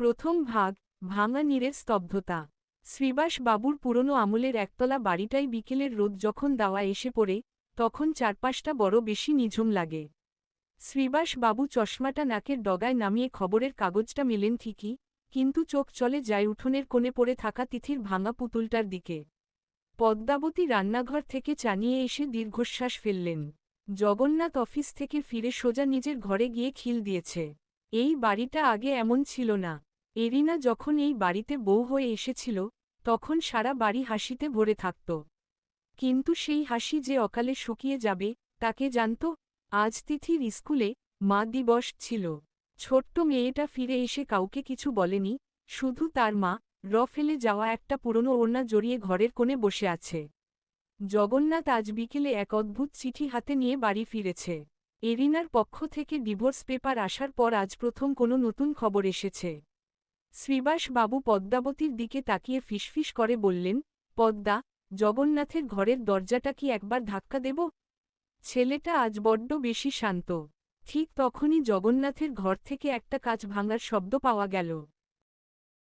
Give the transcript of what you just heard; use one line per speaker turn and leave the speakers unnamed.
প্রথম ভাগ, ভাঙা নীরের স্তব্ধতা। শ্রীবাস বাবুর পুরনো আমলের একতলা বাড়িটাই বিকেলের রোদ যখন দাওয়া এসে পড়ে, তখন চারপাশটা বড় বেশি নিঝুম লাগে। শ্রীবাস বাবু চশমাটা নাকের ডগায় নামিয়ে খবরের কাগজটা মেলেন ঠিকই, কিন্তু চোখ চলে যায় উঠোনের কোণে পড়ে থাকা তিথির ভাঙা পুতুলটার দিকে। পদ্মাবতী রান্নাঘর থেকে চানিয়ে এসে দীর্ঘশ্বাস ফেললেন। জগন্নাথ অফিস থেকে ফিরে সোজা নিজের ঘরে গিয়ে খিল দিয়েছে। এই বাড়িটা আগে এমন ছিল না। এরিনা যখন এই বাড়িতে বউ হয়ে এসেছিল, তখন সারা বাড়ি হাসিতে ভরে থাকত। কিন্তু সেই হাসি যে অকালে শুকিয়ে যাবে, তাকে জানত। আজ তিথির স্কুলে মা দিবস ছিল। ছোট্ট মেয়েটা ফিরে এসে কাউকে কিছু বলেনি, শুধু তার মা ফেলে যাওয়া একটা পুরনো ওড়না জড়িয়ে ঘরের কোণে বসে আছে। জগন্নাথ আজ বিকেলে এক অদ্ভুত চিঠি হাতে নিয়ে বাড়ি ফিরেছে। এরিনার পক্ষ থেকে ডিভোর্স পেপার আসার পর আজ প্রথম কোনো নতুন খবর এসেছে। শ্রীবাস বাবু পদ্মাবতীর দিকে তাকিয়ে ফিসফিস করে বললেন, পদ্মা, জগন্নাথের ঘরের দরজাটা কি একবার ধাক্কা দেব? ছেলেটা আজ বড্ড বেশি শান্ত। ঠিক তখনই জগন্নাথের ঘর থেকে একটা কাঁচ ভাঙার শব্দ পাওয়া গেল।